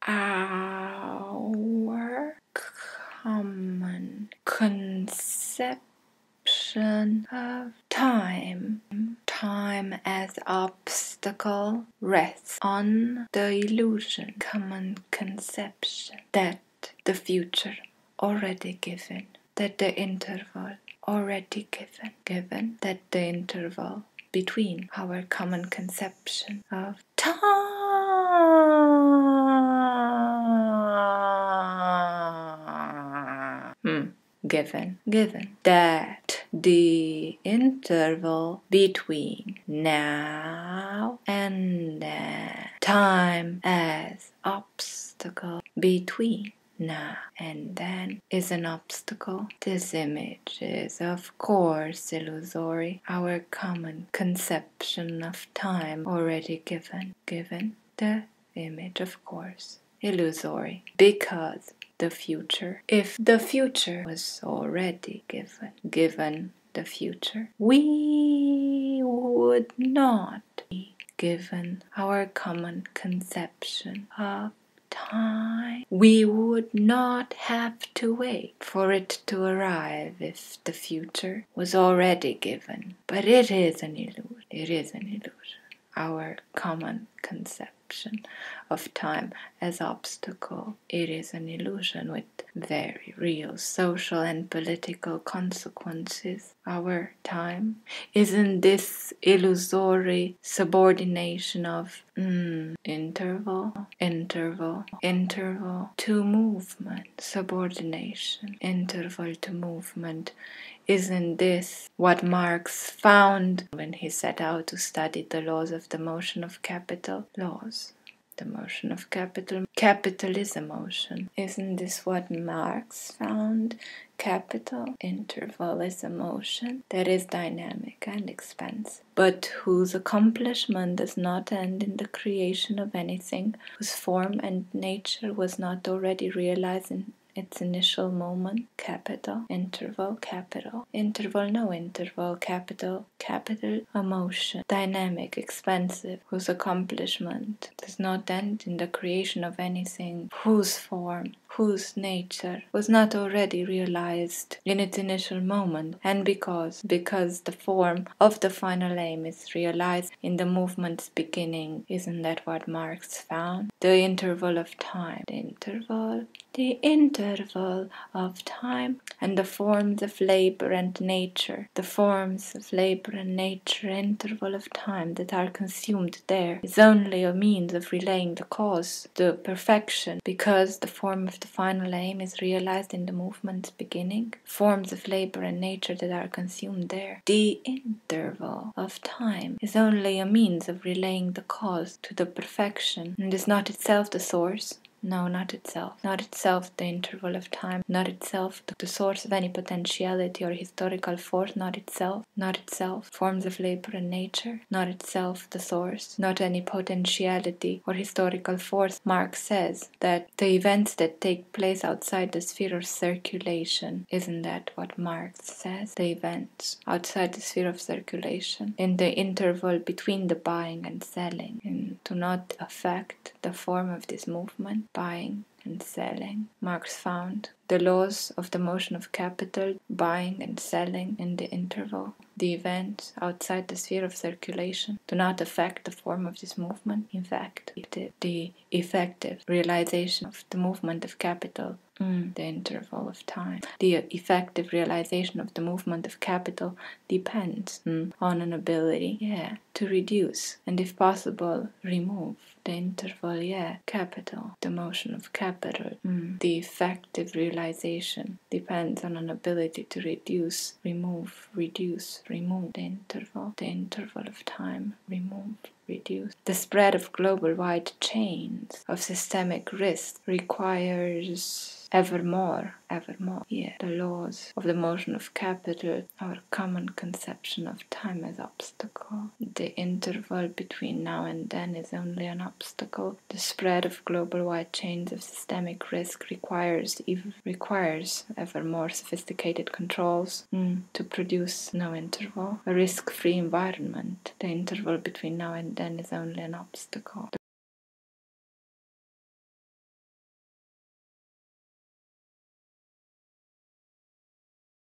our common conception of time. Time as obstacle rests on the illusion, common conception, that the future already given, that the interval already given that the interval between our common conception of time given that the interval between now and then, time as obstacle between now and then, is an obstacle. This image is of course illusory, our common conception of time already given the image of course illusory, because the future, if the future was already given the future, we would not be given our common conception of time. We would not have to wait for it to arrive if the future was already given. But it is an illusion. It is an illusion. Our common conception of time as obstacle, it is an illusion with very real social and political consequences. Our time, isn't this illusory subordination of interval to movement, subordination, interval to movement? Isn't this what Marx found when he set out to study the laws of the motion of capital? The motion of capital. Capital is a motion. Isn't this what Marx found? Capital, interval is a motion that is dynamic and expansive, but whose accomplishment does not end in the creation of anything, whose form and nature was not already realized in its initial moment. Capital, interval, capital, interval, no interval, capital, a motion, dynamic, expansive, whose accomplishment does not end in the creation of anything, whose form, whose nature was not already realized in its initial moment, and because the form of the final aim is realized in the movement's beginning. Isn't that what Marx found? The interval of time, the interval of time, and the forms of labor and nature, the forms of labor and nature, interval of time that are consumed there, is only a means of relaying the cause, the perfection, because the form of the final aim is realized in the movement's beginning. Forms of labor and nature that are consumed there. The interval of time is only a means of relaying the cause to the perfection, and is not itself the source. No, not itself. Not itself the interval of time. Not itself the source of any potentiality or historical force. Not itself. Forms of labor and nature. Not itself the source. Not any potentiality or historical force. Marx says that the events that take place outside the sphere of circulation. Isn't that what Marx says? The events outside the sphere of circulation, in the interval between the buying and selling, and do not affect the form of this movement. Buying and selling. Marx found the laws of the motion of capital, buying and selling in the interval. The events outside the sphere of circulation do not affect the form of this movement. In fact, the effective realization of the movement of capital, the interval of time. The effective realization of the movement of capital depends on an ability, to reduce, and if possible, remove the interval, capital, the motion of capital. The effective realization depends on an ability to reduce, remove the interval of time, remove, reduce. The spread of global-wide chains of systemic risk requires evermore, the laws of the motion of capital, our common conception of time as obstacle. The interval between now and then is only an obstacle. The spread of global-wide chains of systemic risk requires ever more sophisticated controls to produce no interval. A risk-free environment. The interval between now and then is only an obstacle.